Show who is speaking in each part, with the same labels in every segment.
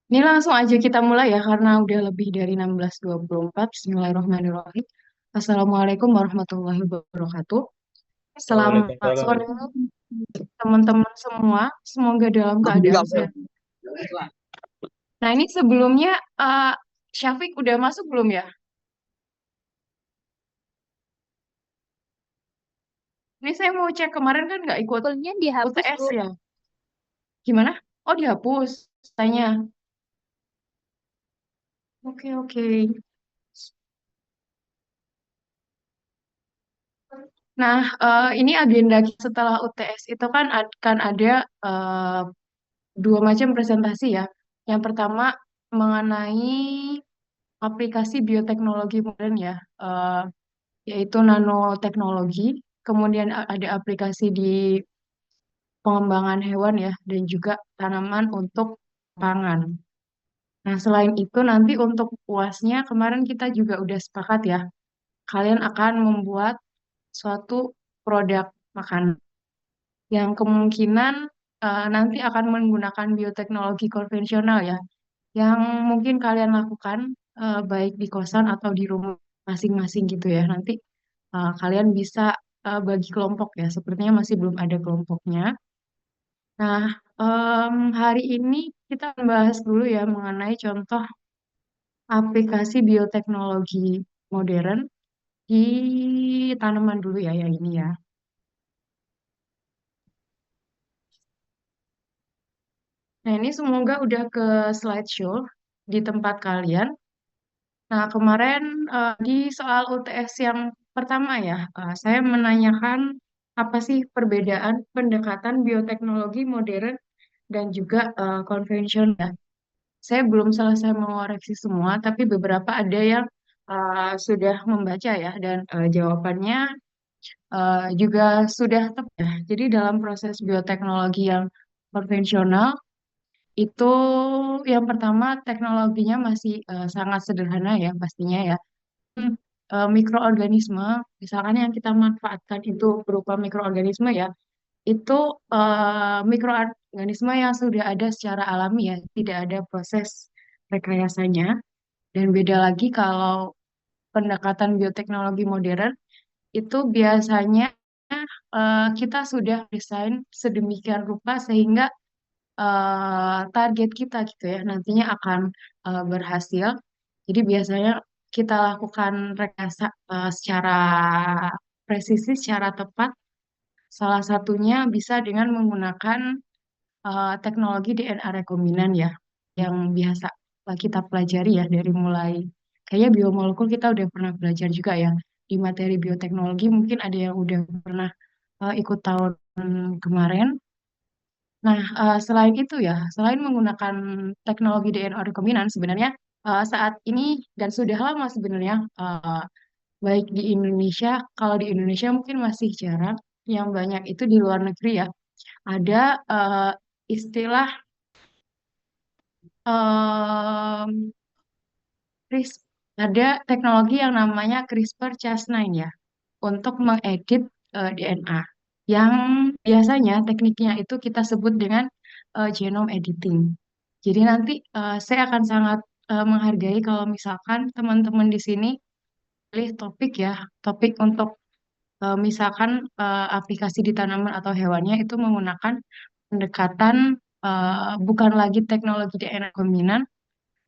Speaker 1: Ini langsung aja kita mulai ya, karena udah lebih dari 16:24. Bismillahirrahmanirrahim. Assalamualaikum warahmatullahi wabarakatuh. Selamat
Speaker 2: Waalaikumsalam.
Speaker 1: sore teman-teman semua. Semoga dalam keadaan sehat. Nah ini sebelumnya, Syafiq udah masuk belum ya? Ini saya mau cek kemarin kan nggak ikut
Speaker 3: Kuliahnya dihapus,
Speaker 1: UTS
Speaker 3: Bu.
Speaker 1: ya. Gimana? Oh dihapus. Tanya. Oke oke. Nah, ini agenda setelah UTS itu kan akan ada eh, dua macam presentasi ya. Yang pertama mengenai aplikasi bioteknologi modern ya, yaitu nanoteknologi. Kemudian ada aplikasi di pengembangan hewan ya, dan juga tanaman untuk pangan. Nah, selain itu nanti untuk UASnya kemarin kita juga udah sepakat ya, kalian akan membuat suatu produk makanan yang kemungkinan nanti akan menggunakan bioteknologi konvensional ya, yang mungkin kalian lakukan baik di kosan atau di rumah masing-masing gitu ya. Nanti kalian bisa bagi kelompok ya. Sepertinya masih belum ada kelompoknya. Nah, hari ini kita membahas dulu ya mengenai contoh aplikasi bioteknologi modern di tanaman dulu ya, yang ini ya. Nah, ini semoga udah ke slideshow di tempat kalian. Nah, kemarin di soal UTS yang pertama ya, saya menanyakan apa sih perbedaan pendekatan bioteknologi modern dan juga konvensional. Saya belum selesai mengoreksi semua, tapi beberapa ada yang sudah membaca ya, dan jawabannya juga sudah tepat ya. Jadi dalam proses bioteknologi yang konvensional, itu yang pertama teknologinya masih sangat sederhana ya pastinya ya. Hmm, Mikroorganisme, misalkan yang kita manfaatkan itu berupa mikroorganisme ya, itu mikroorganisme yang sudah ada secara alami ya, tidak ada proses rekayasanya. Dan beda lagi kalau pendekatan bioteknologi modern, itu biasanya kita sudah desain sedemikian rupa sehingga target kita gitu ya nantinya akan berhasil. Jadi biasanya kita lakukan rekayasa secara presisi, secara tepat. Salah satunya bisa dengan menggunakan teknologi DNA rekombinan ya, yang biasa kita pelajari ya dari mulai kayaknya biomolekul kita udah pernah belajar juga ya di materi bioteknologi. Mungkin ada yang udah pernah ikut tahun kemarin. Nah, selain itu ya, selain menggunakan teknologi DNA rekombinan, sebenarnya saat ini dan sudah lama sebenarnya, baik di Indonesia, kalau di Indonesia mungkin masih jarang, yang banyak itu di luar negeri ya, ada istilah em, CRISP, ada teknologi yang namanya CRISPR-Cas9 ya, untuk mengedit DNA, yang biasanya tekniknya itu kita sebut dengan genome editing. Jadi nanti saya akan sangat menghargai kalau misalkan teman-teman di sini pilih topik ya, topik untuk misalkan aplikasi di tanaman atau hewannya itu menggunakan pendekatan bukan lagi teknologi DNA rekombinan,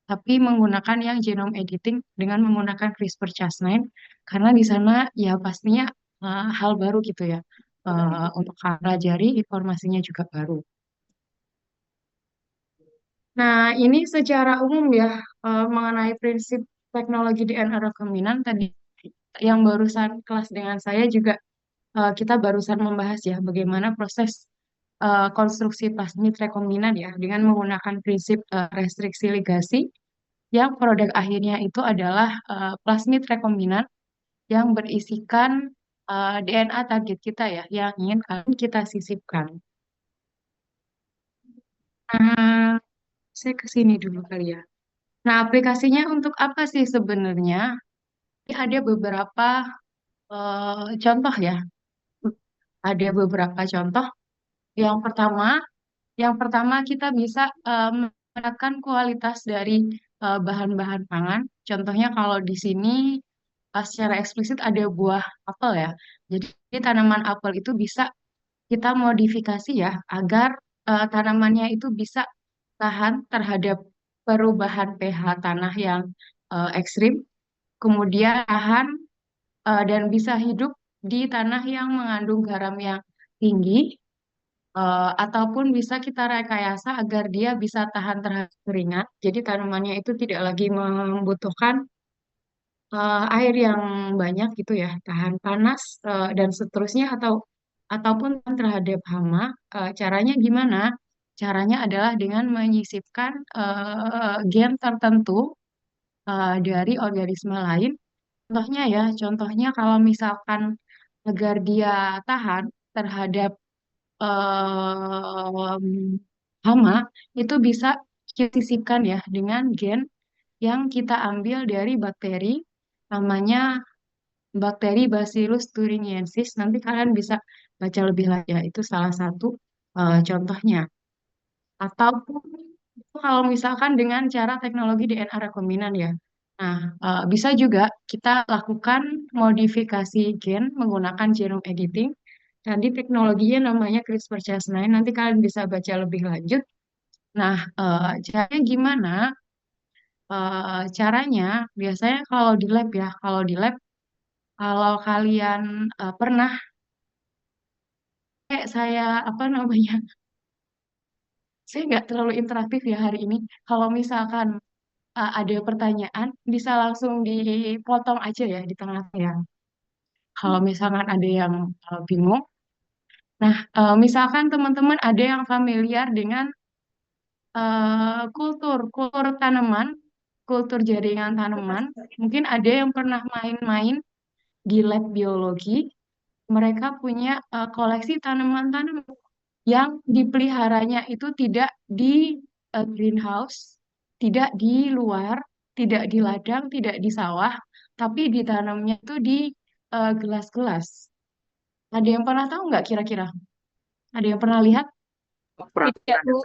Speaker 1: tapi menggunakan yang genome editing dengan menggunakan CRISPR-Cas9, karena di sana ya pastinya hal baru gitu ya, untuk pelajari informasinya juga baru. Nah, ini secara umum ya mengenai prinsip teknologi DNA rekombinan tadi yang barusan kelas dengan saya juga kita barusan membahas ya bagaimana proses konstruksi plasmid rekombinan ya dengan menggunakan prinsip restriksi ligasi, yang produk akhirnya itu adalah plasmid rekombinan yang berisikan DNA target kita ya yang ingin kita sisipkan. Nah, saya ke sini dulu kali ya. Nah, aplikasinya untuk apa sih sebenarnya? Ini ada beberapa contoh ya. Ada beberapa contoh. Yang pertama, yang pertama kita bisa meningkatkan kualitas dari bahan-bahan pangan. Contohnya kalau di sini secara eksplisit ada buah apel ya. Jadi tanaman apel itu bisa kita modifikasi ya agar tanamannya itu bisa tahan terhadap perubahan pH tanah yang ekstrim, kemudian tahan dan bisa hidup di tanah yang mengandung garam yang tinggi, ataupun bisa kita rekayasa agar dia bisa tahan terhadap keringat. Jadi tanamannya itu tidak lagi membutuhkan air yang banyak gitu ya, tahan panas dan seterusnya ataupun terhadap hama. Caranya gimana? Caranya adalah dengan menyisipkan gen tertentu dari organisme lain. Contohnya ya, contohnya kalau misalkan agar dia tahan terhadap hama, itu bisa kita sisipkan ya dengan gen yang kita ambil dari bakteri namanya bakteri Bacillus thuringiensis. Nanti kalian bisa baca lebih lanjut ya, itu salah satu contohnya. Ataupun kalau misalkan dengan cara teknologi DNA rekombinan ya. Nah, bisa juga kita lakukan modifikasi gen menggunakan genome editing. Tadi teknologinya namanya CRISPR-Cas9. Nanti kalian bisa baca lebih lanjut. Nah, caranya gimana? Caranya biasanya kalau di lab ya, kalau kalian pernah kayak saya apa namanya, saya nggak terlalu interaktif ya hari ini. Kalau misalkan ada pertanyaan, bisa langsung dipotong aja ya di tengah ya. Kalau misalkan ada yang bingung, nah misalkan teman-teman ada yang familiar dengan kultur tanaman, kultur jaringan tanaman, mungkin ada yang pernah main-main di lab biologi, mereka punya koleksi tanaman-tanaman yang dipeliharanya itu tidak di greenhouse, tidak di luar, tidak di ladang, tidak di sawah, tapi ditanamnya itu di gelas-gelas. Ada yang pernah tahu nggak kira-kira? Ada yang pernah lihat?
Speaker 2: Pernah ada.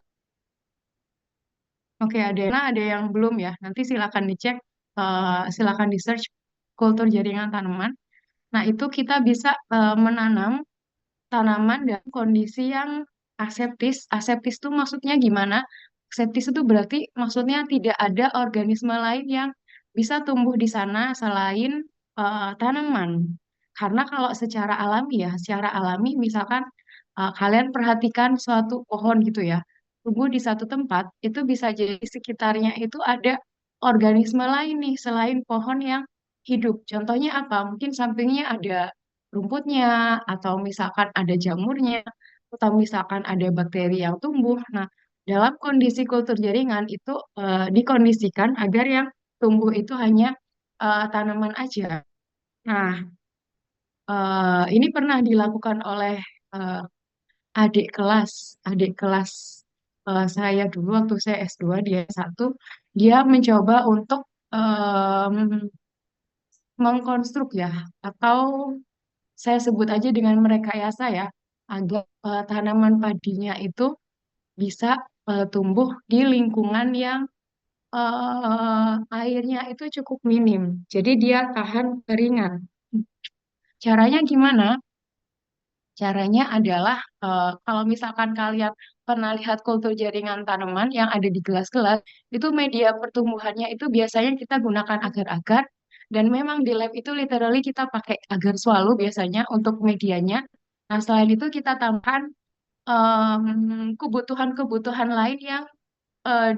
Speaker 1: Oke, ada yang belum ya. Nanti silakan dicek, silakan di search kultur jaringan tanaman. Nah, itu kita bisa menanam tanaman dalam kondisi yang aseptis. Aseptis itu maksudnya gimana? Aseptis itu berarti maksudnya tidak ada organisme lain yang bisa tumbuh di sana selain tanaman. Karena kalau secara alami ya, secara alami misalkan kalian perhatikan suatu pohon gitu ya, tumbuh di satu tempat, itu bisa jadi sekitarnya itu ada organisme lain nih selain pohon yang hidup. Contohnya apa? Mungkin sampingnya ada rumputnya, atau misalkan ada jamurnya, atau misalkan ada bakteri yang tumbuh. Nah, dalam kondisi kultur jaringan itu dikondisikan agar yang tumbuh itu hanya tanaman aja. Nah, ini pernah dilakukan oleh eh, adik kelas, adik kelas saya dulu waktu saya S2 dia satu, dia mencoba untuk em, mengkonstruk ya, atau saya sebut aja dengan merekayasa ya, agar tanaman padinya itu bisa tumbuh di lingkungan yang airnya itu cukup minim. Jadi dia tahan keringan. Caranya gimana? Caranya adalah kalau misalkan kalian pernah lihat kultur jaringan tanaman yang ada di gelas-gelas, itu media pertumbuhannya itu biasanya kita gunakan agar-agar, dan memang di lab itu literally kita pakai agar swallow biasanya untuk medianya. Nah, selain itu kita tambahkan kebutuhan-kebutuhan lain yang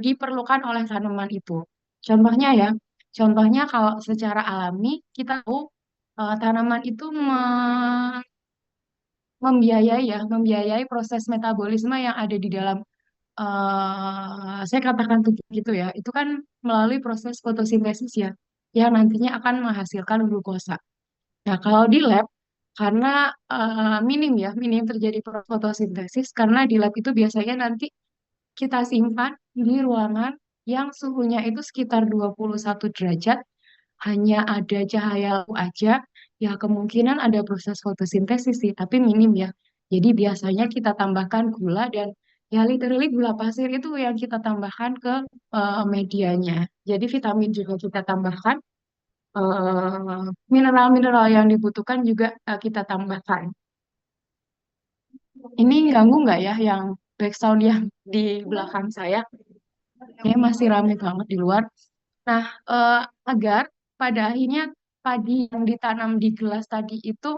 Speaker 1: diperlukan oleh tanaman itu. Contohnya ya, contohnya kalau secara alami kita tahu tanaman itu membiayai proses metabolisme yang ada di dalam saya katakan tubuh gitu ya. Itu kan melalui proses fotosintesis ya, yang nantinya akan menghasilkan glukosa. Nah, kalau di lab karena minim terjadi fotosintesis, karena di lab itu biasanya nanti kita simpan di ruangan yang suhunya itu sekitar 21 derajat, hanya ada cahaya lampu aja, ya kemungkinan ada proses fotosintesis sih, tapi minim ya. Jadi biasanya kita tambahkan gula dan Ya, literally gula pasir itu yang kita tambahkan ke medianya. Jadi vitamin juga kita tambahkan, mineral-mineral yang dibutuhkan juga kita tambahkan. Ini ganggu nggak ya yang background yang di belakang saya? Kayaknya masih rame banget di luar. Nah, agar pada akhirnya padi yang ditanam di gelas tadi itu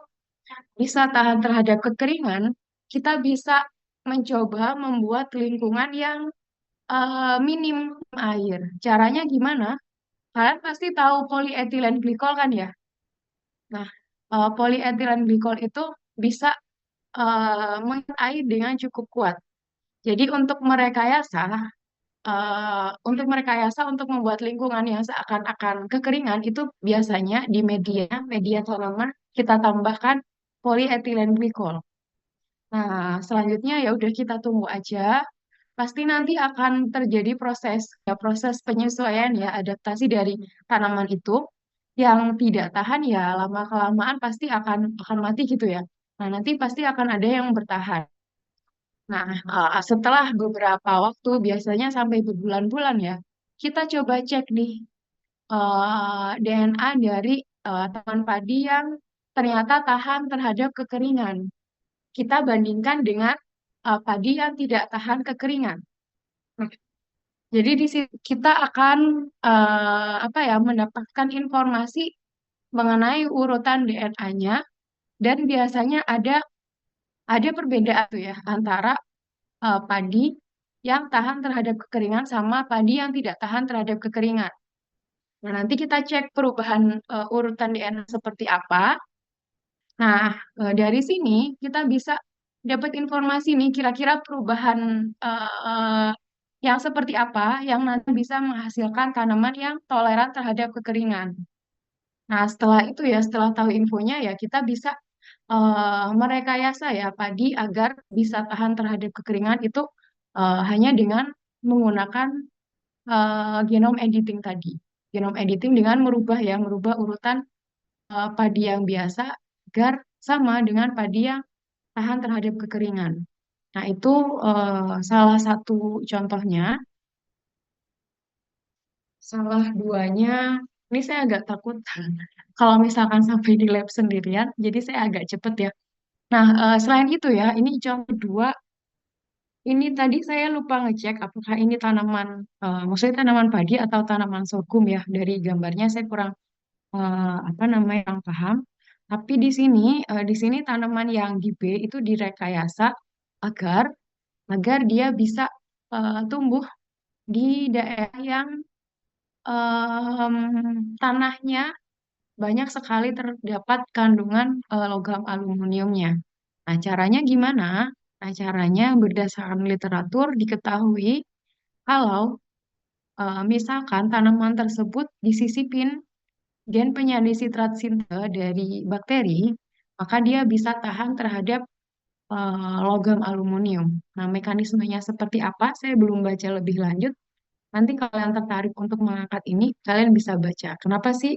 Speaker 1: bisa tahan terhadap kekeringan, kita bisa mencoba membuat lingkungan yang minim air. Caranya gimana? Kalian pasti tahu polyethylene glycol kan ya? Nah, polyethylene glycol itu bisa mengikat air dengan cukup kuat. Jadi untuk merekayasa untuk membuat lingkungan yang seakan-akan kekeringan itu biasanya di media media tanaman kita tambahkan polyethylene glycol. Nah, selanjutnya ya udah kita tunggu aja. Pasti nanti akan terjadi proses penyesuaian ya adaptasi dari tanaman itu yang tidak tahan ya lama kelamaan pasti akan mati gitu ya. Nah, nanti pasti akan ada yang bertahan. Nah, setelah beberapa waktu biasanya sampai berbulan-bulan ya, kita coba cek nih DNA dari tanaman padi yang ternyata tahan terhadap kekeringan. Kita bandingkan dengan padi yang tidak tahan kekeringan. Nah, jadi di situ kita akan apa ya mendapatkan informasi mengenai urutan DNA-nya dan biasanya ada perbedaan tuh ya antara padi yang tahan terhadap kekeringan sama padi yang tidak tahan terhadap kekeringan. Nah, nanti kita cek perubahan urutan DNA seperti apa. Nah, dari sini kita bisa dapat informasi nih kira-kira perubahan eh, yang seperti apa yang nanti bisa menghasilkan tanaman yang toleran terhadap kekeringan. Nah, setelah itu ya, setelah tahu infonya ya kita bisa merekayasa ya padi agar bisa tahan terhadap kekeringan itu hanya dengan menggunakan genome editing tadi. Genome editing dengan merubah urutan padi yang biasa agar sama dengan padi yang tahan terhadap kekeringan. Nah, itu salah satu contohnya. Salah duanya, ini saya agak takut kalau misalkan sampai di lab sendirian, jadi saya agak cepet ya. Nah, selain itu ya, ini contoh kedua, ini tadi saya lupa ngecek apakah ini tanaman, maksudnya tanaman padi atau tanaman sorghum ya. Dari gambarnya saya kurang apa namanya yang paham. Tapi di sini tanaman yang di B itu direkayasa agar agar dia bisa tumbuh di daerah yang tanahnya banyak sekali terdapat kandungan logam aluminiumnya. Nah, caranya gimana? Nah, caranya berdasarkan literatur diketahui kalau misalkan tanaman tersebut disisipin gen penyalin sitrat sinte dari bakteri, maka dia bisa tahan terhadap logam aluminium. Nah, mekanismenya seperti apa? Saya belum baca lebih lanjut. Nanti kalian tertarik untuk mengangkat ini, kalian bisa baca. Kenapa sih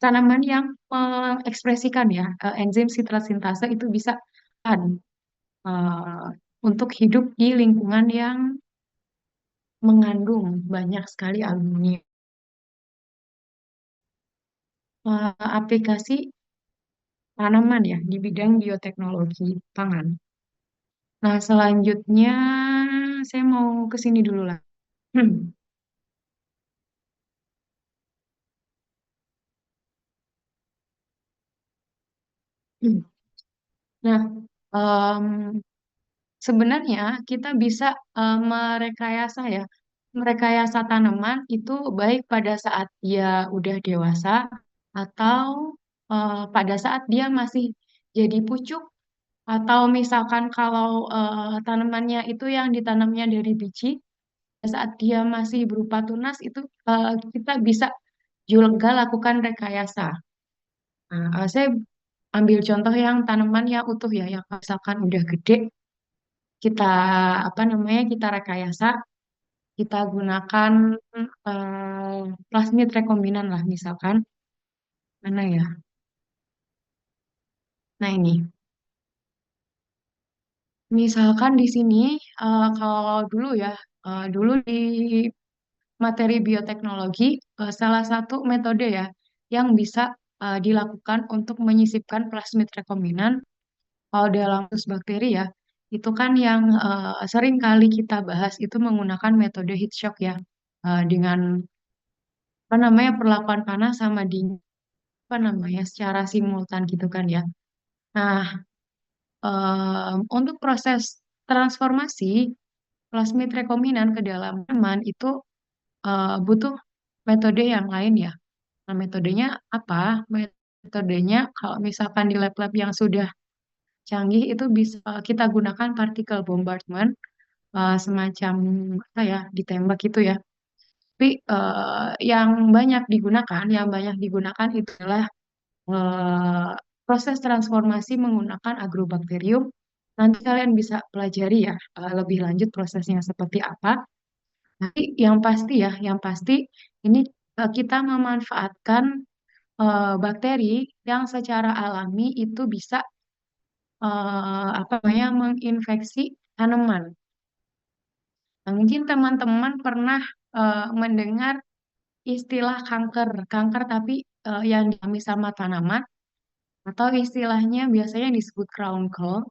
Speaker 1: tanaman yang mengekspresikan ya enzim sitrat sintase itu bisa tahan eh, untuk hidup di lingkungan yang mengandung banyak sekali aluminium. Aplikasi tanaman ya di bidang bioteknologi pangan. Nah, selanjutnya saya mau ke sini dulu lah. Nah, em, sebenarnya kita bisa merekayasa tanaman itu baik pada saat dia udah dewasa atau pada saat dia masih jadi pucuk atau misalkan kalau tanamannya itu yang ditanamnya dari biji, pada saat dia masih berupa tunas itu kita bisa juga lakukan rekayasa. Nah, saya ambil contoh yang tanaman yang utuh ya, yang misalkan udah gede, kita apa namanya kita rekayasa, kita gunakan plasmid rekombinan lah misalkan, mana ya? Nah ini, Misalkan di sini, kalau dulu ya, dulu di materi bioteknologi, salah satu metode ya yang bisa dilakukan untuk menyisipkan plasmid rekombinan kalau dalam kasus bakteri ya, itu kan yang sering kali kita bahas itu menggunakan metode heat shock ya, dengan apa namanya perlakuan panas sama dingin apa namanya secara simultan gitu kan ya. Nah, untuk proses transformasi plasmid rekombinan ke dalam tanaman itu butuh metode yang lain ya. Nah, metodenya apa? Metodenya kalau misalkan di lab-lab yang sudah canggih itu bisa kita gunakan particle bombardment, semacam apa ya, ditembak gitu ya. Tapi yang banyak digunakan itu adalah eh, proses transformasi menggunakan agrobakterium. Nanti kalian bisa pelajari ya lebih lanjut prosesnya seperti apa. Tapi yang pasti ini kita memanfaatkan bakteri yang secara alami itu bisa apa namanya menginfeksi tanaman. Nah, mungkin teman-teman pernah mendengar istilah kanker, kanker tapi yang dialami sama tanaman atau istilahnya biasanya disebut crown gall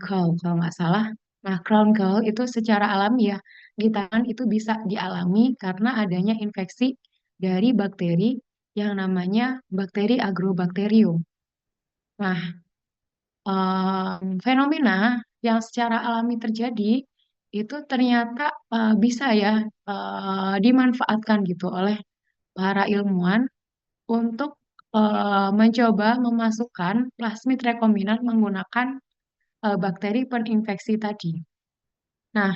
Speaker 1: kalau nggak salah. Nah, crown gall itu secara alami ya di tangan itu bisa dialami karena adanya infeksi dari bakteri yang namanya bakteri agrobakterium. Nah, fenomena yang secara alami terjadi itu ternyata bisa ya dimanfaatkan gitu oleh para ilmuwan untuk mencoba memasukkan plasmid rekombinan menggunakan bakteri peninfeksi tadi. Nah,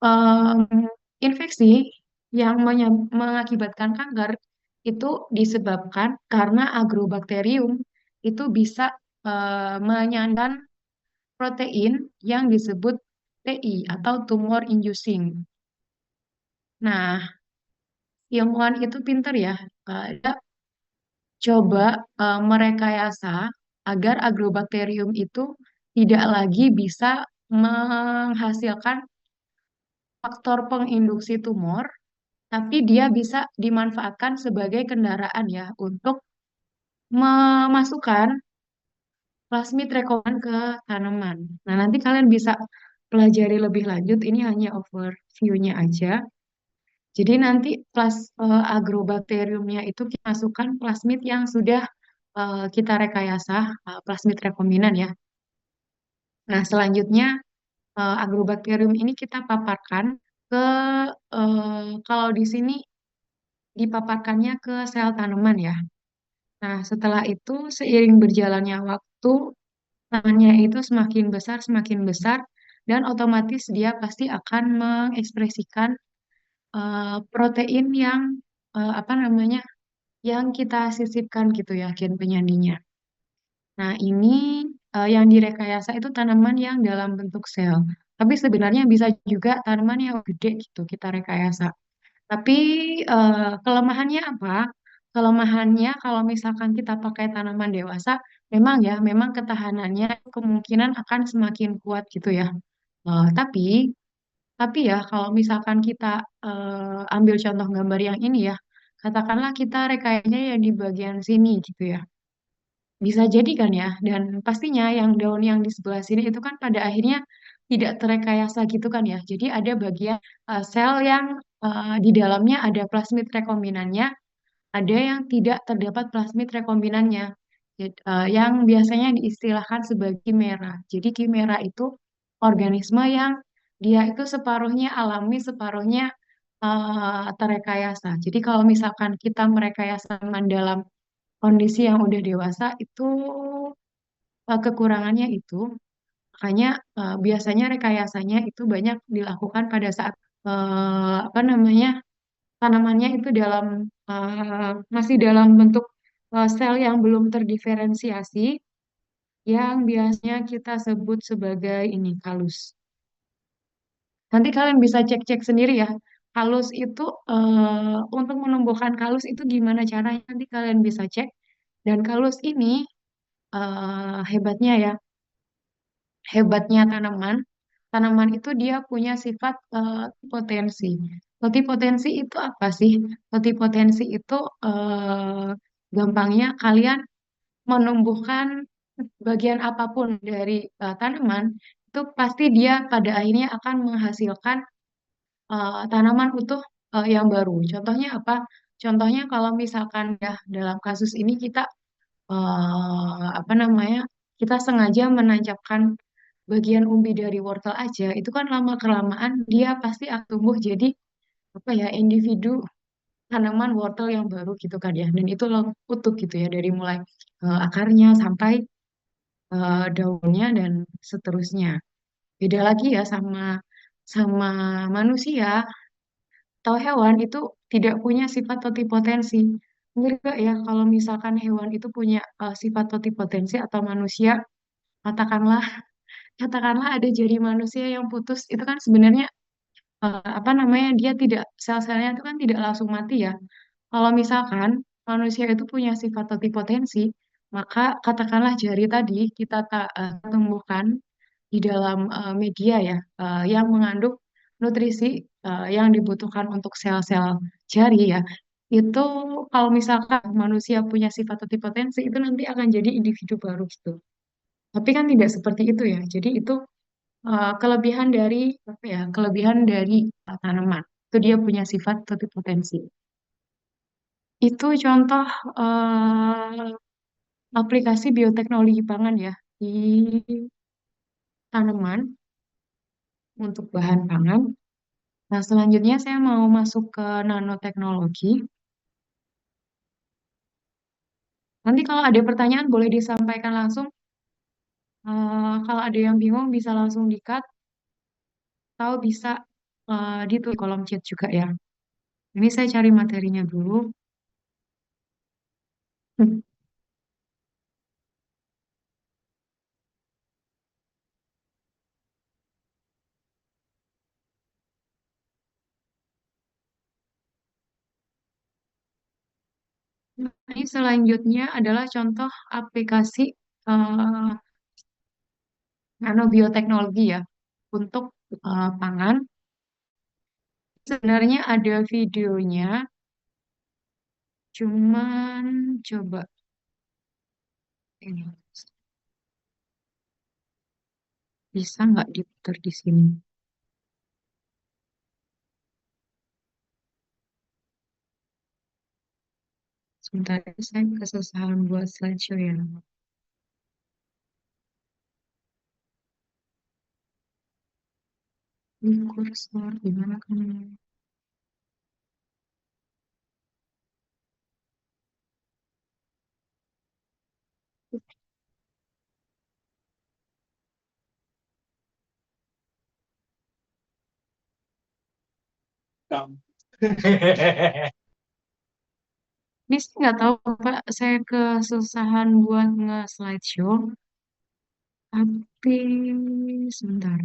Speaker 1: em, infeksi yang mengakibatkan kanker itu disebabkan karena agrobakterium itu bisa menyandang protein yang disebut TI atau tumor inducing. Nah, ilmuwan itu pinter ya. Dia coba merekayasa agar agrobakterium itu tidak lagi bisa menghasilkan faktor penginduksi tumor, tapi dia bisa dimanfaatkan sebagai kendaraan ya untuk memasukkan plasmid rekomen ke tanaman. Nah, nanti kalian bisa pelajari lebih lanjut. Ini hanya overview-nya aja. Jadi nanti agrobakteriumnya itu kita masukkan plasmid yang sudah kita rekayasa, plasmid rekombinan ya. Nah, selanjutnya agrobakterium ini kita paparkan ke kalau di sini dipaparkannya ke sel tanaman ya. Nah, setelah itu seiring berjalannya waktu, tanamannya itu semakin besar, dan otomatis dia pasti akan mengekspresikan protein yang apa namanya, yang kita sisipkan gitu ya, gen penyandingnya. Nah, ini yang direkayasa itu tanaman yang dalam bentuk sel. Tapi sebenarnya bisa juga tanaman yang gede gitu kita rekayasa. Tapi kelemahannya apa? Kelemahannya kalau misalkan kita pakai tanaman dewasa, memang ketahanannya kemungkinan akan semakin kuat gitu ya. Tapi ya kalau misalkan kita ambil contoh gambar yang ini ya, katakanlah kita rekayasanya ya di bagian sini gitu ya. Bisa jadi kan ya, dan pastinya yang daun yang di sebelah sini itu kan pada akhirnya tidak terekayasa gitu kan ya. Jadi ada bagian sel yang di dalamnya ada plasmid rekombinannya, ada yang tidak terdapat plasmid rekombinannya, yang biasanya diistilahkan sebagai kimera. Jadi kimera itu organisme yang dia itu separuhnya alami, separuhnya terekayasa. Jadi kalau misalkan kita merekayasa dalam kondisi yang udah dewasa itu kekurangannya itu makanya biasanya rekayasanya itu banyak dilakukan pada saat apa namanya tanamannya itu masih dalam bentuk sel yang belum terdiferensiasi yang biasanya kita sebut sebagai ini kalus. Nanti kalian bisa cek-cek sendiri ya. Kalus itu untuk menumbuhkan kalus itu gimana caranya nanti kalian bisa cek. Dan kalus ini hebatnya ya. hebatnya tanaman, tanaman itu dia punya sifat potensi. Totipotensi itu apa sih? Totipotensi itu gampangnya kalian menumbuhkan bagian apapun dari tanaman, itu pasti dia pada akhirnya akan menghasilkan tanaman utuh yang baru. Contohnya apa? Contohnya kalau misalkan ya dalam kasus ini kita apa namanya? Kita sengaja menancapkan bagian umbi dari wortel aja, itu kan lama kelamaan dia pasti akan tumbuh jadi apa ya individu tanaman wortel yang baru gitu kan ya. Dan itu utuh gitu ya dari mulai akarnya sampai daunnya dan seterusnya. Beda lagi ya sama sama manusia atau hewan itu tidak punya sifat totipotensi. Menurut gak ya kalau misalkan hewan itu punya sifat totipotensi atau manusia, katakanlah katakanlah ada jari manusia yang putus, itu kan sebenarnya apa namanya dia tidak sel-selnya itu kan tidak langsung mati ya. Kalau misalkan manusia itu punya sifat totipotensi, maka katakanlah jari tadi kita tumbuhkan di dalam media ya yang mengandung nutrisi yang dibutuhkan untuk sel-sel jari ya. Itu kalau misalkan manusia punya sifat totipotensi itu nanti akan jadi individu baru gitu. Tapi kan tidak seperti itu ya. Jadi itu kelebihan dari apa ya? Kelebihan dari tanaman. Itu dia punya sifat totipotensi. Itu contoh aplikasi bioteknologi pangan ya di tanaman untuk bahan pangan. Nah, selanjutnya saya mau masuk ke nanoteknologi. Nanti kalau ada pertanyaan boleh disampaikan langsung. Kalau ada yang bingung bisa langsung di-cut atau bisa ditulis kolom chat juga ya. Ini saya cari materinya dulu. Nah, ini selanjutnya adalah contoh aplikasi eh, nanobioteknologi ya untuk pangan. Sebenarnya ada videonya, cuman coba ini bisa nggak diputar di sini? Sebentar saya kesusahan buat slideshow ya. Ini kursor gimana kan? Ini sih nggak tahu Pak, saya kesusahan buat nge-slideshow, tapi sebentar.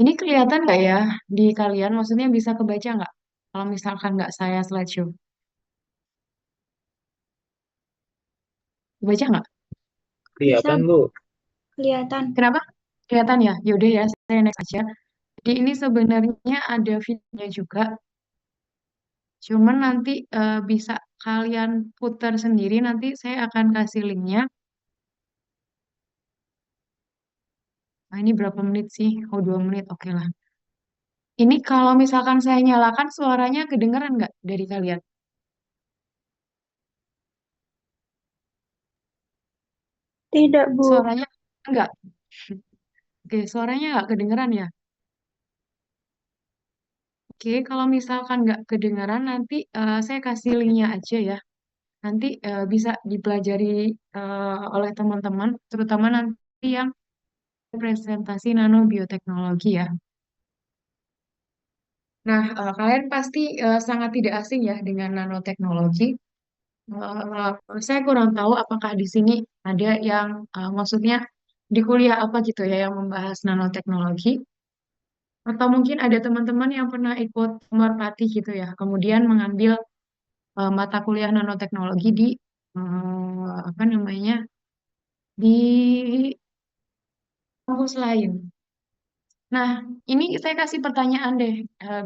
Speaker 1: Ini kelihatan nggak ya di kalian? Maksudnya bisa kebaca nggak? Kalau misalkan nggak saya slideshow, kebaca nggak?
Speaker 2: Bisa,
Speaker 3: Kelihatan, Bu.
Speaker 2: kelihatan.
Speaker 1: Kenapa? Kelihatan ya? Yaudah ya, saya next aja. Jadi ini sebenarnya ada videonya juga, cuman nanti bisa kalian putar sendiri. Nanti saya akan kasih linknya. Nah, ini berapa menit sih? Oh, 2 menit. Oke lah. Ini kalau misalkan saya nyalakan, suaranya kedengeran nggak dari kalian?
Speaker 2: Tidak, Bu.
Speaker 1: Suaranya enggak. Oke, suaranya nggak kedengeran ya. Oke, kalau misalkan nggak kedengeran, nanti saya kasih linknya aja ya. Nanti bisa dipelajari oleh teman-teman, terutama nanti yang presentasi nanobioteknologi ya. Nah, kalian pasti sangat tidak asing ya dengan nanoteknologi. Saya kurang tahu apakah di sini ada yang maksudnya di kuliah apa gitu ya yang membahas nanoteknologi. Atau mungkin ada teman-teman yang pernah ikut merpati gitu ya, kemudian mengambil mata kuliah nanoteknologi di apa namanya di kampus lain. Nah, ini saya kasih pertanyaan deh,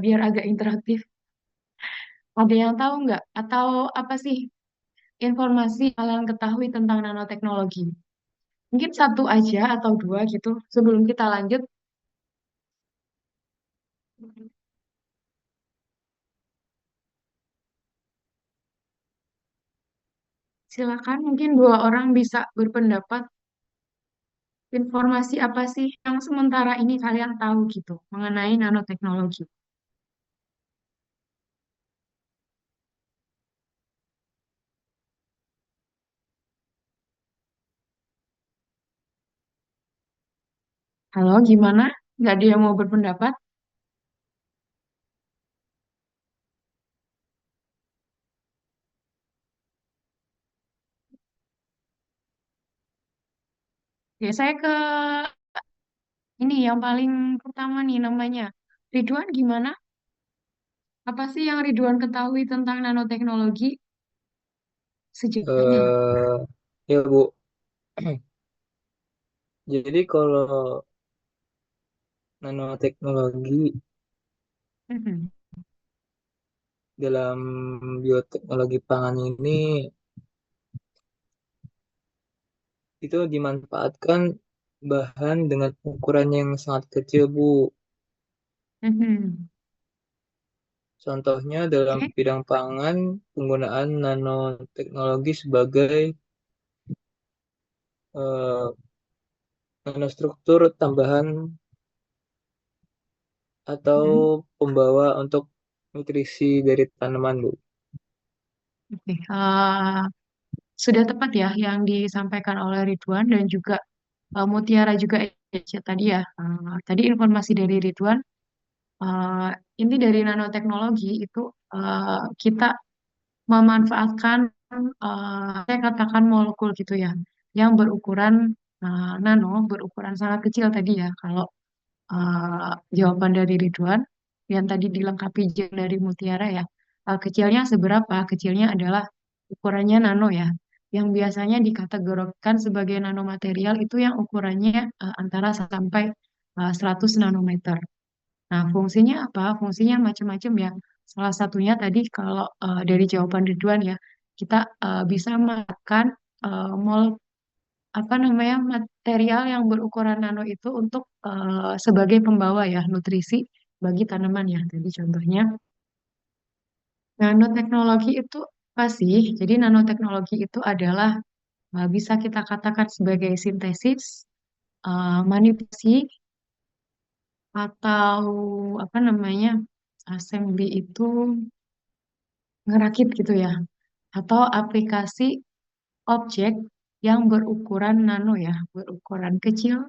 Speaker 1: biar agak interaktif. Ada yang tahu nggak? Atau apa sih informasi kalian ketahui tentang nanoteknologi? Mungkin satu aja atau dua gitu sebelum kita lanjut. Silakan, mungkin dua orang bisa berpendapat. Informasi apa sih yang sementara ini kalian tahu gitu mengenai nanoteknologi? Halo, gimana? Nggak ada yang mau berpendapat? Ya, saya ke ini yang paling pertama nih namanya. Ridwan gimana? Apa sih yang Ridwan ketahui tentang nanoteknologi sejauh?
Speaker 3: eh ya Bu, jadi kalau nanoteknologi
Speaker 1: Mhm,
Speaker 3: dalam bioteknologi pangan ini itu dimanfaatkan bahan dengan ukuran yang sangat kecil Bu.
Speaker 1: mhm.
Speaker 3: Contohnya dalam
Speaker 1: Oke.
Speaker 3: bidang pangan, penggunaan nanoteknologi sebagai eh, nanostruktur tambahan atau
Speaker 1: Mhm.
Speaker 3: pembawa untuk nutrisi dari tanaman Bu.
Speaker 1: Oke. Sudah tepat ya yang disampaikan oleh Ridwan dan juga Mutiara juga ya, tadi ya. Tadi informasi dari Ridwan, eh, inti dari nanoteknologi itu kita memanfaatkan saya katakan molekul gitu ya, yang berukuran nano, berukuran sangat kecil tadi ya. Kalau jawaban dari Ridwan yang tadi dilengkapi dari Mutiara ya. Kecilnya seberapa? Kecilnya adalah ukurannya nano ya. Yang biasanya dikategorikan sebagai nanomaterial itu yang ukurannya antara sampai 100 nanometer. Nah, fungsinya apa? Fungsinya macam-macam ya. Salah satunya tadi kalau dari jawaban Ridwan ya, kita bisa makan apa namanya material yang berukuran nano itu untuk sebagai pembawa ya nutrisi bagi tanaman ya. Jadi contohnya nanoteknologi itu apa sih? Jadi nanoteknologi itu adalah bisa kita katakan sebagai sintesis, manipulasi atau apa namanya assembly itu ngerakit gitu ya. Atau aplikasi objek yang berukuran nano ya, berukuran kecil.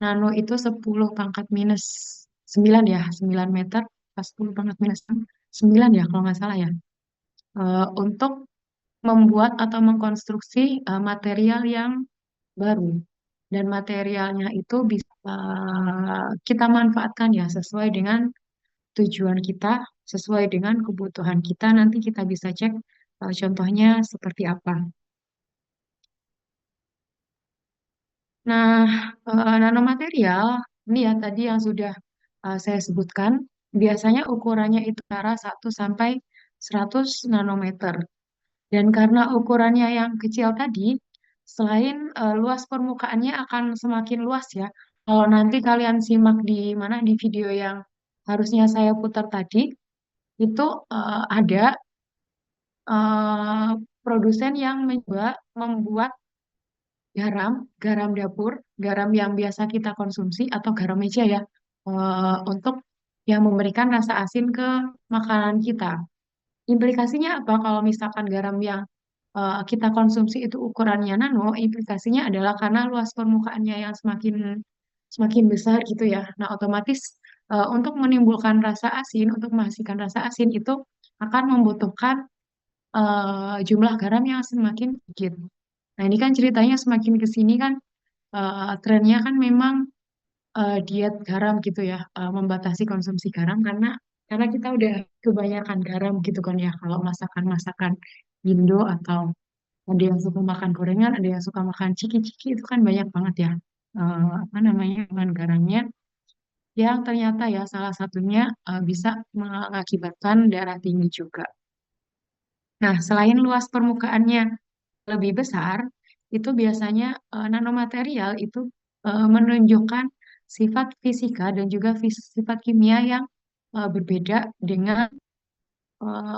Speaker 1: Nano itu 10 pangkat minus 9 ya, 9 meter, pas 10 pangkat minus 9 ya kalau nggak salah ya. Untuk membuat atau mengkonstruksi material yang baru. Dan materialnya itu bisa kita manfaatkan ya sesuai dengan tujuan kita, sesuai dengan kebutuhan kita. Nanti kita bisa cek contohnya seperti apa. Nah, nanomaterial ini ya tadi yang sudah saya sebutkan, biasanya ukurannya itu antara 1 sampai 100 nanometer. Dan karena ukurannya yang kecil tadi, selain luas permukaannya akan semakin luas ya. Kalau nanti kalian simak di mana di video yang harusnya saya putar tadi, itu ada eh, produsen yang mencoba membuat garam, garam dapur, garam yang biasa kita konsumsi atau garam meja ya, untuk yang memberikan rasa asin ke makanan kita. Implikasinya apa kalau misalkan garam yang kita konsumsi itu ukurannya nano, implikasinya adalah karena luas permukaannya yang semakin semakin besar gitu ya. Nah, otomatis untuk menimbulkan rasa asin, untuk menghasilkan rasa asin itu akan membutuhkan jumlah garam yang semakin sedikit. Nah, ini kan ceritanya semakin ke sini kan trennya kan memang diet garam gitu ya, membatasi konsumsi garam karena kita udah kebanyakan garam gitu kan ya kalau masakan-masakan Indo atau Ada yang suka makan gorengan, ada yang suka makan ciki-ciki, itu kan banyak banget ya. Apa namanya, bahan garamnya yang ternyata ya salah satunya bisa mengakibatkan darah tinggi juga. Nah, selain luas permukaannya lebih besar, itu biasanya nanomaterial itu menunjukkan sifat fisika dan juga sifat kimia yang berbeda dengan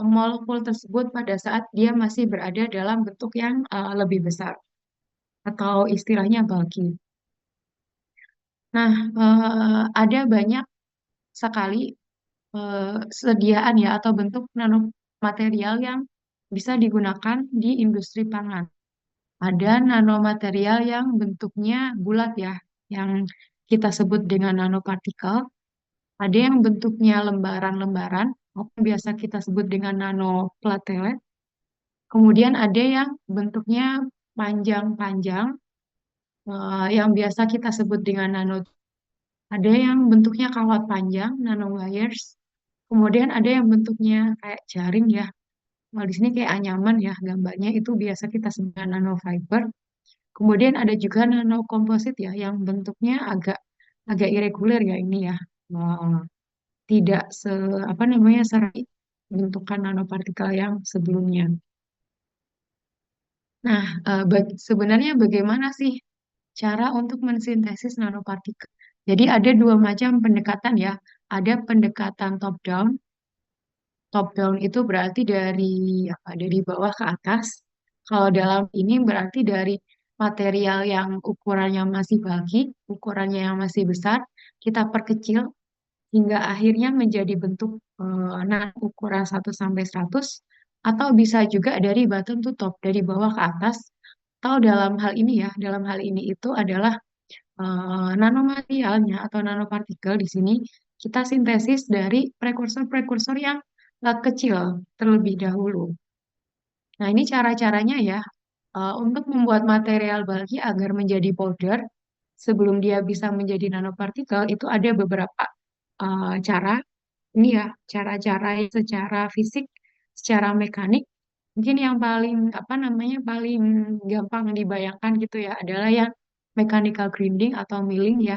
Speaker 1: molekul tersebut pada saat dia masih berada dalam bentuk yang lebih besar atau istilahnya bulky. Nah, ada banyak sekali sediaan ya atau bentuk nanomaterial yang bisa digunakan di industri pangan. Ada nanomaterial yang bentuknya bulat ya, yang kita sebut dengan nanopartikel. Ada yang bentuknya lembaran-lembaran, atau biasa kita sebut dengan nanoplatelet. Kemudian ada yang bentuknya panjang-panjang, yang biasa kita sebut dengan nano. Ada yang bentuknya kawat panjang, nanowires. Kemudian ada yang bentuknya kayak jaring ya. Kalau di sini kayak anyaman ya, gambarnya itu biasa kita sebut dengan nanofiber. Kemudian ada juga nanokomposit ya, yang bentuknya agak agak irregular ya ini ya. Eh, Tidak apa namanya serapi bentukan nanopartikel yang sebelumnya. Nah, sebenarnya bagaimana sih cara untuk mensintesis nanopartikel? Jadi ada dua macam pendekatan ya. Ada pendekatan top down. Top down itu berarti dari apa? Dari bawah ke atas. Kalau dalam ini berarti dari material yang ukurannya masih bagi, ukurannya yang masih besar, kita perkecil hingga akhirnya menjadi bentuk ukuran 1 sampai 100, atau bisa juga dari bottom to top, dari bawah ke atas. Atau dalam hal ini ya, dalam hal ini itu adalah nanomaterialnya atau nanopartikel di sini kita sintesis dari prekursor-prekursor yang kecil terlebih dahulu. Nah, ini cara-caranya ya untuk membuat material bulky agar menjadi powder sebelum dia bisa menjadi nanopartikel itu ada beberapa cara. Ini ya cara-cara yang secara fisik, secara mekanik. Mungkin yang paling apa namanya paling gampang dibayangkan gitu ya adalah yang mechanical grinding atau milling ya.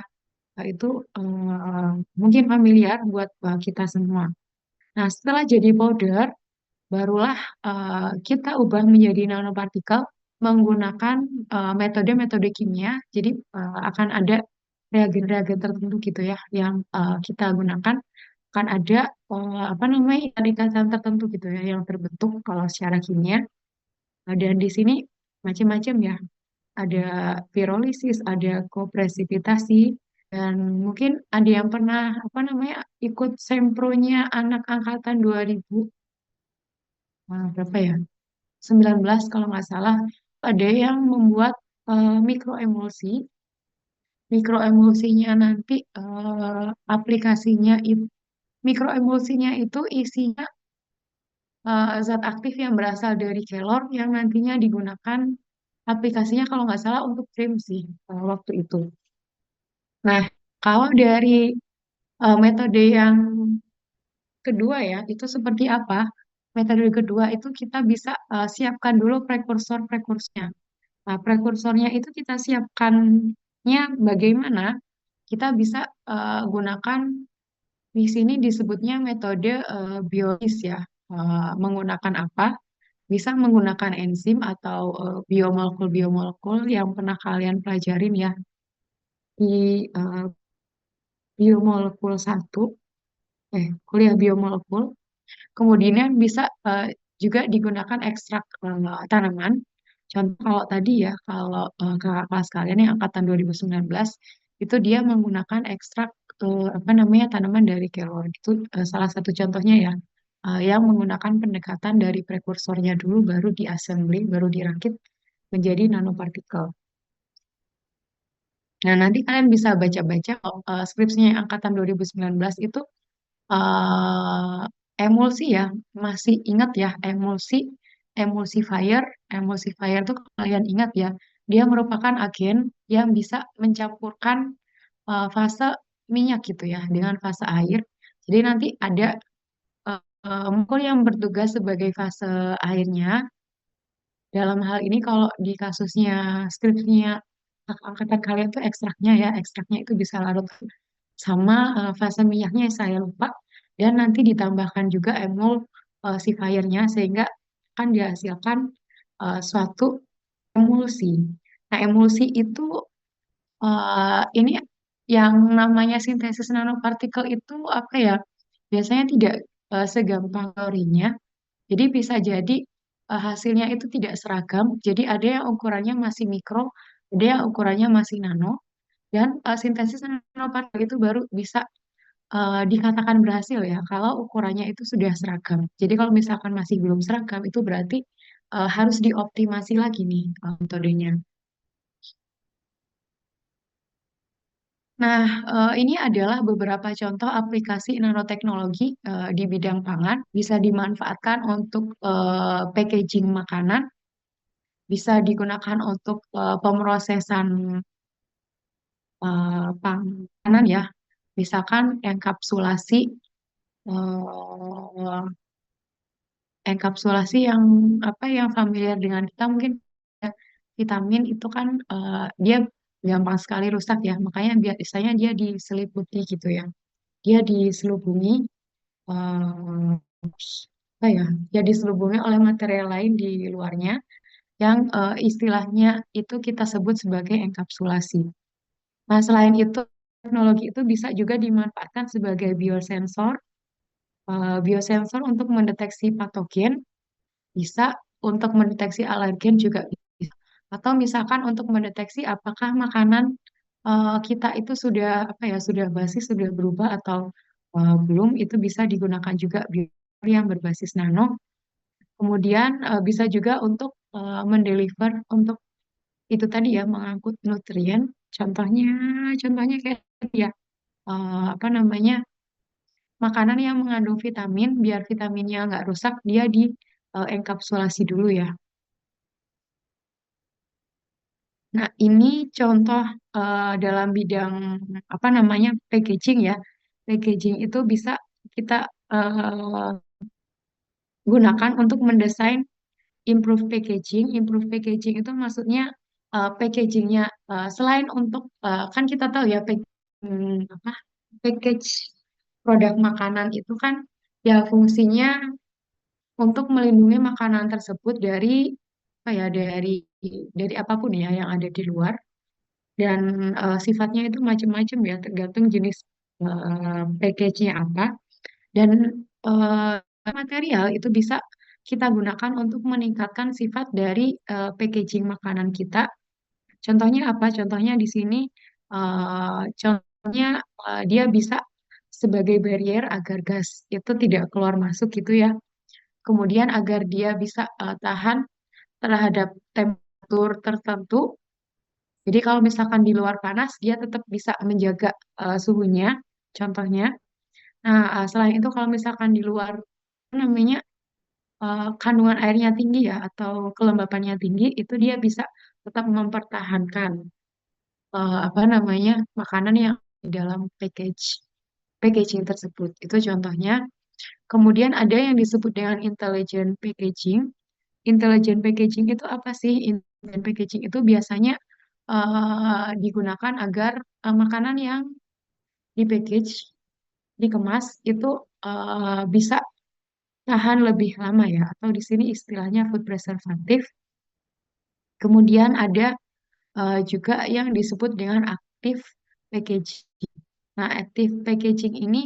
Speaker 1: Nah, itu mungkin familiar buat kita semua. Nah, setelah jadi powder, barulah kita ubah menjadi nanopartikel menggunakan metode-metode kimia. Jadi akan ada reagen-reagen tertentu gitu ya yang kita gunakan. Akan ada apa namanya ikatan tertentu gitu ya yang terbentuk kalau secara kimia. Dan di sini macam-macam ya. Ada pirolisis, ada kopresipitasi, dan mungkin ada yang pernah apa namanya ikut sempronya anak angkatan 2000 berapa ya? 19 kalau nggak salah, ada yang membuat mikroemulsi. Mikroemulsinya nanti aplikasinya itu mikroemulsinya itu isinya zat aktif yang berasal dari kelor yang nantinya digunakan aplikasinya kalau nggak salah untuk krim sih waktu itu. Nah, kalau dari metode yang kedua ya, itu seperti apa? Metode kedua itu kita bisa siapkan dulu prekursor-prekursornya. Nah, prekursornya itu kita siapkannya bagaimana? Kita bisa gunakan di sini disebutnya metode biolis ya. Menggunakan apa? Bisa menggunakan enzim atau biomolekul-biomolekul yang pernah kalian pelajarin ya di biomolekul satu, kuliah biomolekul. Kemudian bisa juga digunakan ekstrak tanaman. Contoh kalau tadi ya, kalau kakak kelas kalian yang angkatan 2019, itu dia menggunakan ekstrak apa namanya tanaman dari kelor. Itu salah satu contohnya ya, yang menggunakan pendekatan dari prekursornya dulu, baru diassembly, baru dirakit menjadi nanopartikel. Nah, nanti kalian bisa baca-baca skripsinya yang angkatan 2019 itu eh emulsi ya, masih ingat ya emulsifier, emulsifier itu kalau kalian ingat ya, dia merupakan agen yang bisa mencampurkan fase minyak gitu ya dengan fase air. Jadi nanti ada molekul yang bertugas sebagai fase airnya, Dalam hal ini kalau di kasusnya skripsinya angkatan kalian tuh ekstraknya ya, ekstraknya itu bisa larut sama fase minyaknya saya lupa, dan nanti ditambahkan juga emulsifier-nya sehingga akan dihasilkan suatu emulsi. Nah, emulsi itu ini yang namanya sintesis nanopartikel itu apa ya? Biasanya tidak segampang teorinya. Jadi bisa jadi hasilnya itu tidak seragam. Jadi ada yang ukurannya masih mikro, ada yang ukurannya masih nano, dan sintesis nanopartikel itu baru bisa dikatakan berhasil ya kalau ukurannya itu sudah seragam. Jadi kalau misalkan masih belum seragam itu berarti harus dioptimasi lagi nih metodenya. Nah, ini adalah beberapa contoh aplikasi nanoteknologi di bidang pangan bisa dimanfaatkan untuk packaging makanan, bisa digunakan untuk pemrosesan panganan ya, misalkan eh, enkapsulasi yang apa yang familiar dengan kita mungkin ya, vitamin itu kan dia gampang sekali rusak ya, makanya biasanya dia diseliputi gitu ya, dia diselubungi eh, apa ya, dia diselubungi oleh material lain di luarnya yang istilahnya itu kita sebut sebagai enkapsulasi. Nah, selain itu, teknologi itu bisa juga dimanfaatkan sebagai biosensor. Biosensor untuk mendeteksi patogen, bisa untuk mendeteksi alergen juga bisa. Atau misalkan untuk mendeteksi apakah makanan kita itu sudah apa ya, sudah basi, sudah berubah atau belum, itu bisa digunakan juga biosensor yang berbasis nano. Kemudian bisa juga untuk mendeliver untuk itu tadi ya, mengangkut nutrien. Contohnya, contohnya kayak ya apa namanya, makanan yang mengandung vitamin, biar vitaminnya nggak rusak, dia di enkapsulasi dulu ya. Nah, ini contoh dalam bidang apa namanya, packaging ya. Packaging itu bisa kita eh, gunakan untuk mendesain improve packaging. Improve packaging itu maksudnya packagingnya selain untuk kan kita tahu ya apa, package produk makanan itu kan ya fungsinya untuk melindungi makanan tersebut dari apa ya, dari apapun ya yang ada di luar, dan sifatnya itu macam-macam ya tergantung jenis package-nya apa, dan eh, material itu bisa kita gunakan untuk meningkatkan sifat dari packaging makanan kita. Contohnya apa? Contohnya di sini contohnya dia bisa sebagai barrier agar gas itu tidak keluar masuk gitu ya. Kemudian agar dia bisa tahan terhadap temperatur tertentu. Jadi kalau misalkan di luar panas, dia tetap bisa menjaga suhunya. Contohnya. Nah, selain itu kalau misalkan di luar apa namanya, kandungan airnya tinggi ya atau kelembapannya tinggi, itu dia bisa tetap mempertahankan apa namanya, makanan yang di dalam packaging tersebut. Itu contohnya. Kemudian ada yang disebut dengan intelligent packaging. Intelligent packaging itu apa sih? Intelligent packaging itu biasanya digunakan agar makanan yang di package, dikemas itu bisa tahan lebih lama ya, atau di sini istilahnya food preservative. Kemudian ada juga yang disebut dengan active packaging. Nah, active packaging ini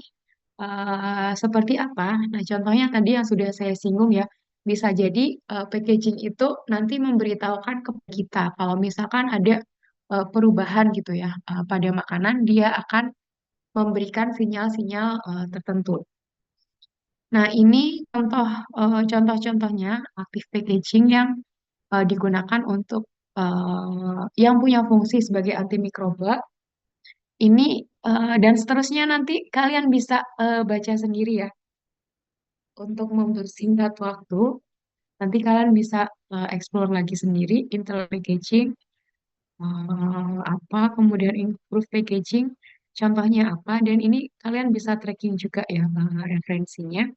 Speaker 1: seperti apa? Nah, contohnya tadi yang sudah saya singgung ya, bisa jadi packaging itu nanti memberitahukan ke kita kalau misalkan ada perubahan gitu ya pada makanan, dia akan memberikan sinyal-sinyal tertentu. Nah, ini contoh-contohnya active packaging yang digunakan untuk yang punya fungsi sebagai antimikroba. Ini dan seterusnya nanti kalian bisa baca sendiri ya. Untuk mempersingkat waktu, nanti kalian bisa explore lagi sendiri Intel packaging apa, kemudian improve packaging, contohnya apa, dan ini kalian bisa tracking juga ya referensinya.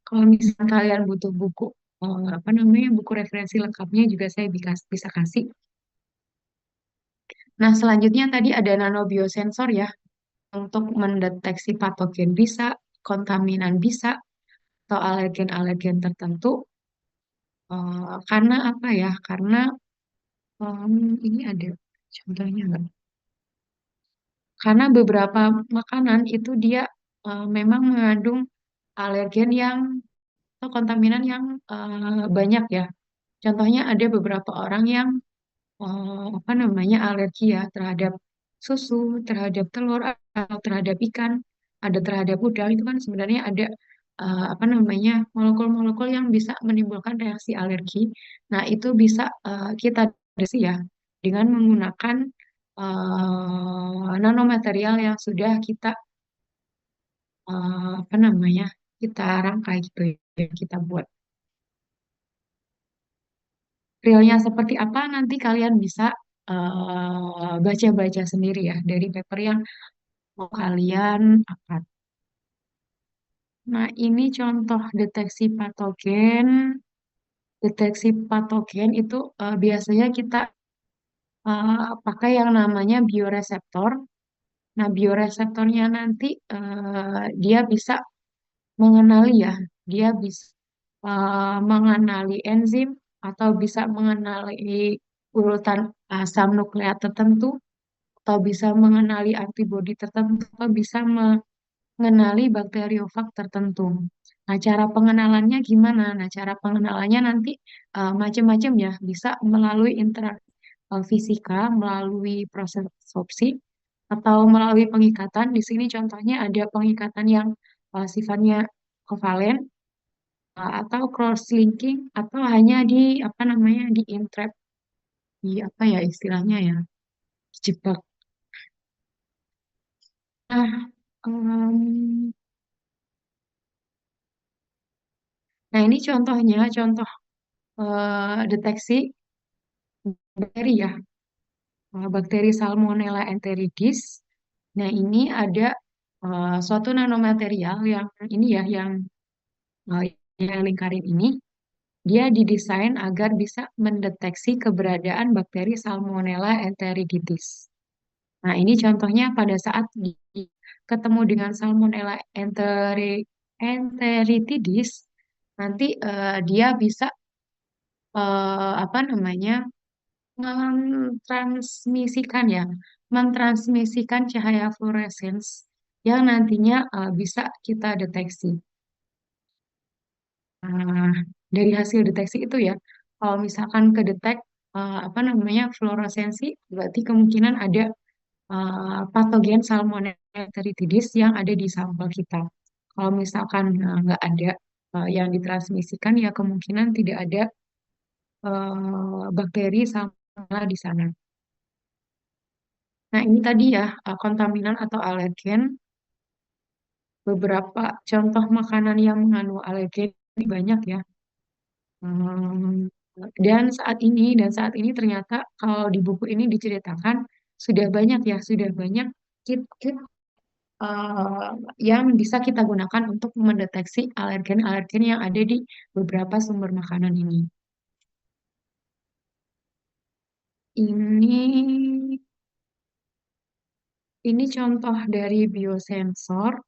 Speaker 1: Kalau misalnya kalian butuh buku apa namanya buku referensi lengkapnya juga saya bisa kasih. Nah, selanjutnya tadi ada nanobiosensor ya, untuk mendeteksi patogen bisa, kontaminan bisa, atau alergen-alergen tertentu. Karena apa ya? Karena ini ada contohnya nggak? Karena beberapa makanan itu dia memang mengandung alergen yang atau kontaminan yang banyak ya. Contohnya ada beberapa orang yang apa namanya alergi ya terhadap susu, terhadap telur, atau terhadap ikan, ada terhadap udang itu kan sebenarnya ada apa namanya molekul-molekul yang bisa menimbulkan reaksi alergi. Nah itu bisa kita deteksi ya dengan menggunakan nanomaterial yang sudah kita apa namanya kita rangkai gitu ya kita buat. Realnya seperti apa nanti kalian bisa baca-baca sendiri ya dari paper yang mau kalian angkat. Nah, ini contoh deteksi patogen. Deteksi patogen itu biasanya kita pakai yang namanya bioreseptor. Nah, bioreseptornya nanti dia bisa mengenali ya, dia bisa mengenali enzim atau bisa mengenali urutan asam nukleat tertentu atau bisa mengenali antibodi tertentu atau bisa mengenali bakteriofag tertentu. Nah, cara pengenalannya gimana? Nah, cara pengenalannya nanti macam-macam ya, bisa melalui interaksi fisika, melalui proses absorpsi, atau melalui pengikatan. Di sini contohnya ada pengikatan yang sifatnya kovalen, atau cross-linking, atau hanya di apa namanya di entrap, di apa ya istilahnya ya, jebak. Nah, em, nah ini contohnya, contoh deteksi bakteri ya, bakteri Salmonella enteritidis. Nah, ini ada suatu nanomaterial yang ini ya, uh, yang lingkaran ini, dia didesain agar bisa mendeteksi keberadaan bakteri Salmonella enteritidis. Nah, ini contohnya pada saat ketemu dengan Salmonella enteritidis, nanti dia bisa apa namanya mentransmisikan ya, mentransmisikan cahaya fluorescence yang nantinya bisa kita deteksi. Nah, dari hasil deteksi itu ya, kalau misalkan kedetek apa namanya fluoresensi, berarti kemungkinan ada patogen Salmonella enteritidis yang ada di sampel kita. Kalau misalkan nggak ada yang ditransmisikan, ya kemungkinan tidak ada bakteri Salmonella di sana. Nah, ini tadi ya, kontaminan atau alergen. Beberapa contoh makanan yang mengandung alergen ini banyak ya. Hmm, dan saat ini ternyata kalau di buku ini diceritakan sudah banyak ya, sudah banyak kit-kit eh, yang bisa kita gunakan untuk mendeteksi alergen-alergen yang ada di beberapa sumber makanan ini. Ini ini contoh dari biosensor.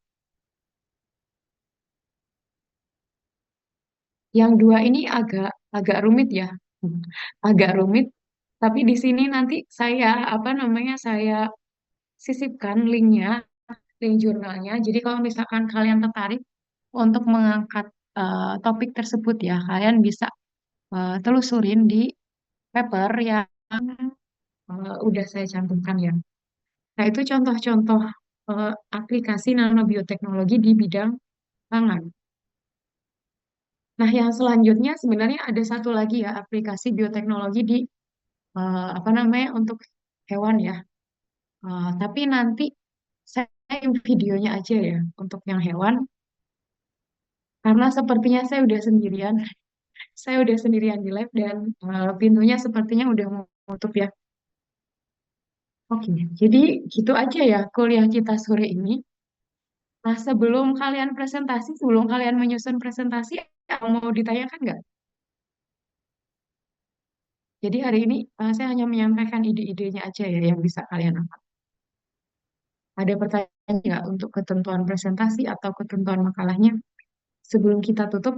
Speaker 1: Yang dua ini agak agak rumit ya, agak rumit. Tapi di sini nanti saya apa namanya saya sisipkan linknya, link jurnalnya. Jadi kalau misalkan kalian tertarik untuk mengangkat topik tersebut ya, kalian bisa telusurin di paper yang udah saya cantumkan ya. Nah itu contoh-contoh aplikasi nanobioteknologi di bidang pangan. Nah, yang selanjutnya sebenarnya ada satu lagi ya aplikasi bioteknologi di apa namanya untuk hewan ya. Tapi nanti saya videonya aja ya untuk yang hewan karena sepertinya saya udah sendirian. Saya udah sendirian di lab dan pintunya sepertinya udah mau tutup ya. Oke, jadi gitu aja ya kuliah kita sore ini. Nah, sebelum kalian presentasi, sebelum kalian menyusun presentasi, mau ditanyakan nggak? Jadi hari ini saya hanya menyampaikan ide-idenya aja ya yang bisa kalian angkat. Ada pertanyaan nggak untuk ketentuan presentasi atau ketentuan makalahnya sebelum kita tutup?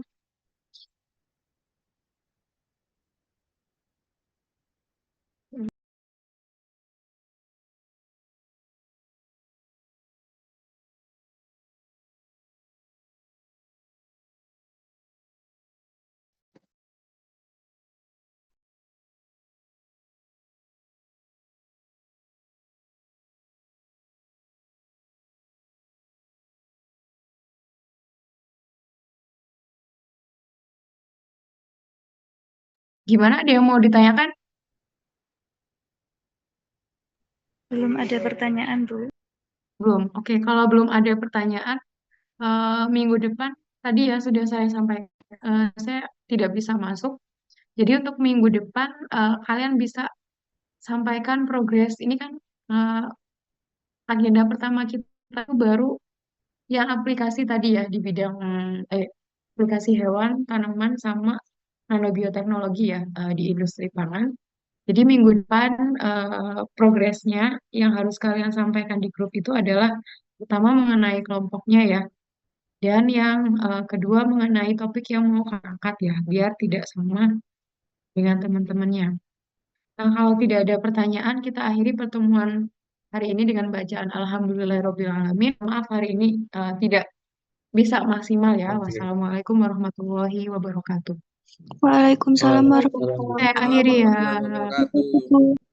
Speaker 1: Gimana? Ada yang mau ditanyakan?
Speaker 2: Belum ada pertanyaan, Bu.
Speaker 1: Belum. Oke, kalau belum ada pertanyaan, minggu depan tadi ya sudah saya sampaikan, saya tidak bisa masuk. Jadi untuk minggu depan kalian bisa sampaikan progres. Ini kan eh, agenda pertama kita tuh baru yang aplikasi tadi ya di bidang aplikasi hewan, tanaman, sama nanobioteknologi ya di industri pangan. Jadi minggu depan progresnya yang harus kalian sampaikan di grup itu adalah utama mengenai kelompoknya ya. Dan yang kedua mengenai topik yang mau kalian angkat ya, biar tidak sama dengan teman-temannya. Nah, kalau tidak ada pertanyaan, kita akhiri pertemuan hari ini dengan bacaan Alhamdulillahirrahmanirrahim. Maaf hari ini tidak bisa maksimal ya.
Speaker 4: Oke.
Speaker 1: Wassalamualaikum warahmatullahi wabarakatuh.
Speaker 2: Waalaikumsalam
Speaker 4: Waalaikumsalam
Speaker 2: warahmatullahi
Speaker 1: Saya
Speaker 4: warahmatullahi
Speaker 1: akhiri ya.
Speaker 4: wabarakatuh.
Speaker 2: wabarakatuh.